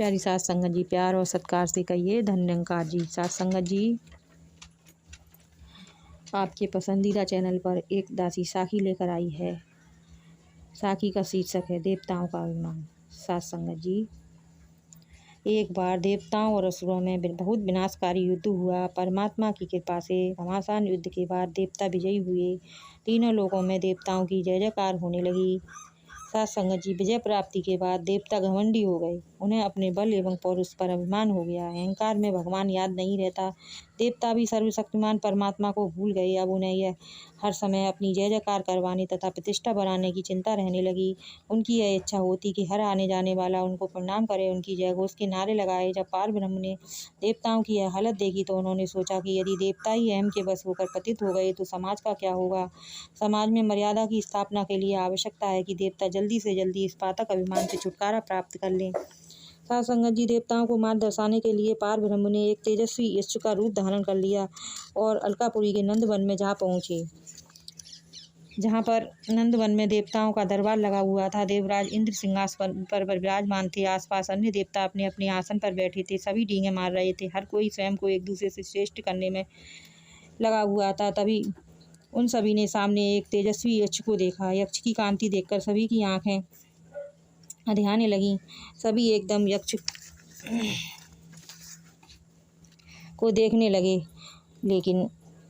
प्यारी सास संगत जी, प्यार और सत्कार से कहिए धन्यंकार जी। सास संगत जी, आपके पसंदीदा चैनल पर एक दासी साखी लेकर आई है। साखी का शीर्षक है देवताओं का अभिमान। सास संगत जी, एक बार देवताओं और असुरों में बहुत विनाशकारी युद्ध हुआ। परमात्मा की कृपा से घमासान युद्ध के बाद देवता विजयी हुए। तीनों लोकों में देवताओं की जय जयकार होने लगी। सास संगत जी, विजय प्राप्ति के बाद देवता घमंडी हो गए। उन्हें अपने बल एवं पौरुष पर अभिमान हो गया। अहंकार में भगवान याद नहीं रहता। देवता भी सर्वशक्तिमान परमात्मा को भूल गए। अब उन्हें यह हर समय अपनी जय जयकार करवाने तथा प्रतिष्ठा बढ़ाने की चिंता रहने लगी। उनकी यह इच्छा होती कि हर आने जाने वाला उनको प्रणाम करे, उनकी जय घोष के नारे लगाए। जब पार ब्रह्म ने देवताओं की यह हालत देखी तो उन्होंने सोचा कि यदि देवता ही अहम के बस होकर पतित हो गए तो समाज का क्या होगा। समाज में मर्यादा की स्थापना के लिए आवश्यकता है कि देवता जल्दी से जल्दी इस पातक अभिमान से छुटकारा प्राप्त कर लें। सास संगत जी, देवताओं को मार्ग दर्शाने के लिए पार ब्रह्म ने एक तेजस्वी यक्ष का रूप धारण कर लिया और अलकापुरी के नंदवन में जा पहुँचे। जहाँ पर नंदवन में देवताओं का दरबार लगा हुआ था। देवराज इंद्र सिंहासन पर विराजमान थे। आसपास अन्य देवता अपने अपने आसन पर बैठे थे। सभी डींगे मार रहे थे। हर कोई स्वयं को एक दूसरे से श्रेष्ठ करने में लगा हुआ था। तभी उन सभी ने सामने एक तेजस्वी यक्ष को देखा। यक्ष की कांति देखकर सभी की आंखें अधियाने लगीं। सभी एकदम यक्ष को देखने लगे, लेकिन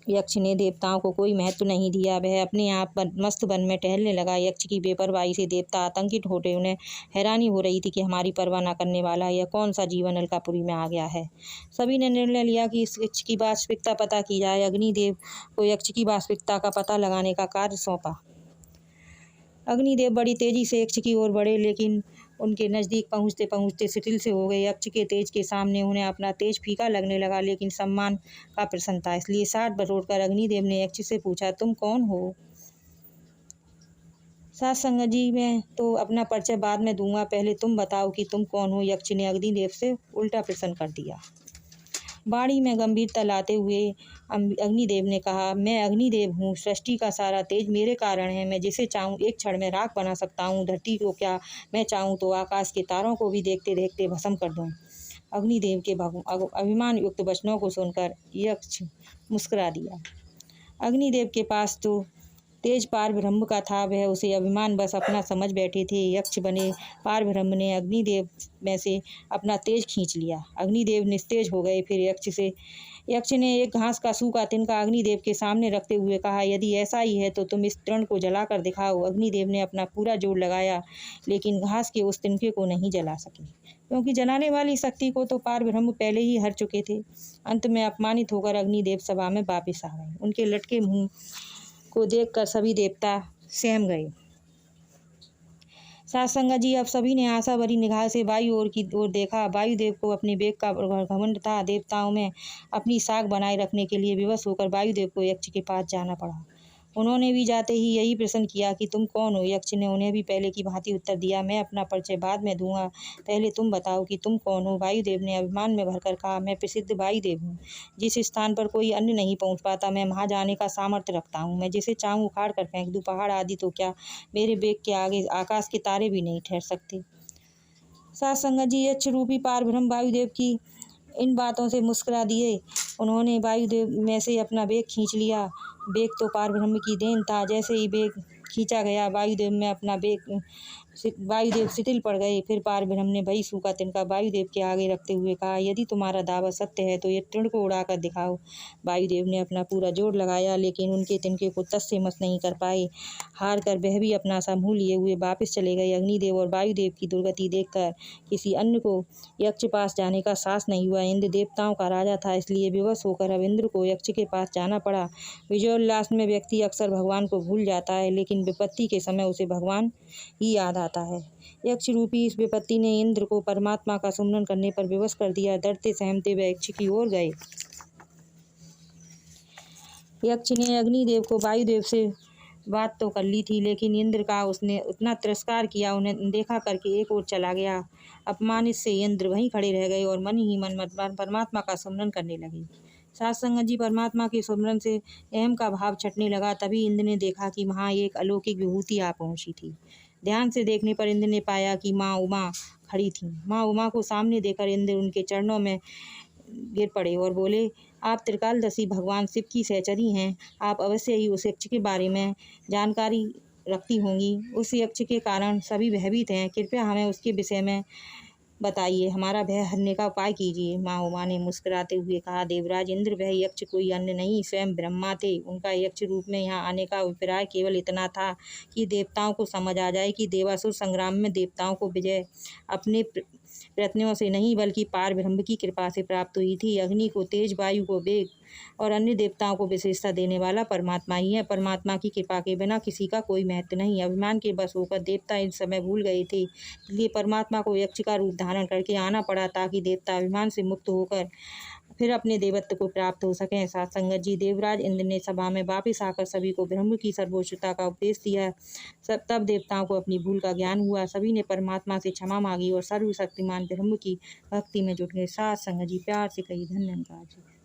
यक्ष ने देवताओं को कोई महत्व नहीं दिया। वह अपने आप मस्त वन में टहलने लगा। यक्ष की बेपरवाही से देवता आतंकित होते। उन्हें हैरानी हो रही थी कि हमारी परवाह न करने वाला यह कौन सा जीवन अलकापुरी में आ गया है। सभी ने निर्णय लिया कि इस यक्ष की वास्तविकता पता की जाए। अग्निदेव को यक्ष की वास्तविकता का पता लगाने का कार्य सौंपा। अग्निदेव बड़ी तेजी से यक्ष की ओर बढ़े, लेकिन उनके नज़दीक पहुंचते पहुंचते शिथिल से हो गए। यक्ष के तेज के सामने उन्हें अपना तेज फीका लगने लगा, लेकिन सम्मान का प्रश्न था, इसलिए साठ बटोरकर अग्निदेव ने यक्ष से पूछा, तुम कौन हो। सास संगत जी, मैं तो अपना परिचय बाद में दूंगा, पहले तुम बताओ कि तुम कौन हो। यक्ष ने अग्निदेव से उल्टा प्रश्न कर दिया। वाणी में गंभीरता लाते हुए अग्निदेव ने कहा, मैं अग्निदेव हूँ। सृष्टि का सारा तेज मेरे कारण है। मैं जिसे चाहूँ एक क्षण में राख बना सकता हूँ। धरती को क्या, मैं चाहूँ तो आकाश के तारों को भी देखते देखते भस्म कर दूँ। अग्निदेव के अभिमान युक्त वचनों को सुनकर यक्ष मुस्कुरा दिया। अग्निदेव के पास तो तेज पार ब्रह्म का था, वह उसे अभिमान बस अपना समझ बैठे थे। यक्ष बने पार ब्रह्म ने अग्निदेव में से अपना तेज खींच लिया। अग्निदेव निस्तेज हो गए। फिर यक्ष ने एक घास का सूखा तिनका अग्निदेव के सामने रखते हुए कहा, यदि ऐसा ही है तो तुम इस तृण को जलाकर दिखाओ। अग्निदेव ने अपना पूरा जोर लगाया, लेकिन घास के उस तिनके को नहीं जला सके, क्योंकि जलाने वाली शक्ति को तो पार ब्रह्म पहले ही हर चुके थे। अंत में अपमानित होकर अग्निदेव सभा में वापिस आ गए। उनके लटके मुंह को देखकर सभी देवता सहम गए। सास संगत जी, अब सभी ने आशा भरी निगाह से वायु की ओर देखा। वायुदेव को अपने वेग का घमंड था। देवताओं में अपनी साख बनाए रखने के लिए विवश होकर वायुदेव को यक्ष के पास जाना पड़ा। उन्होंने भी जाते ही यही प्रश्न किया कि तुम कौन हो। यक्ष ने उन्हें भी पहले की भांति उत्तर दिया, मैं अपना परिचय बाद में दूंगा, पहले तुम बताओ कि तुम कौन हो। वायुदेव ने अभिमान में भरकर कहा, मैं प्रसिद्ध वायुदेव हूँ। जिस स्थान पर कोई अन्य नहीं पहुँच पाता, मैं वहाँ जाने का सामर्थ्य रखता हूँ। मैं जिसे चाहूँ उखाड़ कर फेंक दूँ। पहाड़ आदि तो क्या, मेरे वेग के आगे आकाश के तारे भी नहीं ठहर सकते। सास संगत जी, यक्ष रूपी पार ब्रह्म वायुदेव की इन बातों से मुस्कुरा दिए। उन्होंने वायुदेव में से अपना बेग खींच लिया। बेग तो पार ब्रह्म की देन था। जैसे ही बेग खींचा गया, वायुदेव शिथिल पड़ गए। फिर पार ब्रह्म ने वही सूखा तिनका वायुदेव के आगे रखते हुए कहा, यदि तुम्हारा दावा सत्य है तो ये तृण को उड़ाकर दिखाओ। वायुदेव ने अपना पूरा जोर लगाया, लेकिन उनके तिनके को तस से मस नहीं कर पाए। हार कर वह भी अपना सा मुँह लिए हुए वापस चले गए। अग्निदेव और वायुदेव की दुर्गति देखकर किसी अन्य को यक्ष पास जाने का साहस नहीं हुआ। इंद्र देवताओं का राजा था, इसलिए विवश होकर अब इंद्र को यक्ष के पास जाना पड़ा। विजयोल्लास में व्यक्ति अक्सर भगवान को भूल जाता है, लेकिन विपत्ति के समय उसे भगवान ही याद आता है। यक्ष रूपी इस विपत्ति ने इंद्र को परमात्मा का सुमरन करने पर विवश कर दिया। डरते सहमते वे यक्ष की ओर गए। यक्ष ने अग्निदेव को वायुदेव से बात तो कर ली थी, लेकिन इंद्र का उसने उतना तिरस्कार किया, उन्हें देखा करके एक ओर चला गया। अपमानित से इंद्र वहीं खड़े रह गए और मन ही मन परमात्मा का सुमरन करने लगे। सास संगत जी, परमात्मा के सुमरन से अहम का भाव छटने लगा। तभी इंद्र ने देखा कि वहाँ एक अलौकिक विभूति आ पहुँची थी। ध्यान से देखने पर इंद्र ने पाया कि माँ उमा खड़ी थीं। माँ उमा को सामने देखकर इंद्र उनके चरणों में गिर पड़े और बोले, आप त्रिकालदर्शी भगवान शिव की सहचरी हैं। आप अवश्य ही उस यक्ष के बारे में जानकारी रखती होंगी। उस यक्ष के कारण सभी भयभीत हैं। कृपया हमें उसके विषय में बताइए, हमारा भय हरने का उपाय कीजिए। माँ उमा ने मुस्कुराते हुए कहा, देवराज इंद्र, वह यक्ष कोई अन्य नहीं, स्वयं ब्रह्मा थे। उनका यक्ष रूप में यहाँ आने का अभिप्राय केवल इतना था कि देवताओं को समझ आ जाए कि देवासुर संग्राम में देवताओं को विजय अपने प्रयत्नों से नहीं बल्कि पार ब्रह्म की कृपा से प्राप्त हुई थी। अग्नि को तेज, वायु को वेग और अन्य देवताओं को विशेषता देने वाला परमात्मा ही है। परमात्मा की कृपा के बिना किसी का कोई महत्व नहीं। अभिमान के बस होकर देवता इस समय भूल गए थे, इसलिए परमात्मा को यक्ष का रूप धारण करके आना पड़ा, ताकि देवता अभिमान से मुक्त होकर फिर अपने देवत्व को प्राप्त हो सकें। साथ संगत जी, देवराज इंद्र ने सभा में वापिस आकर सभी को ब्रह्म की सर्वोच्चता का उपदेश दिया। तब देवताओं को अपनी भूल का ज्ञान हुआ। सभी ने परमात्मा से क्षमा मांगी और सर्वशक्तिमान ब्रह्म की भक्ति में जुट गए। साथ संगत जी, प्यार से कही धन्यवाद जी।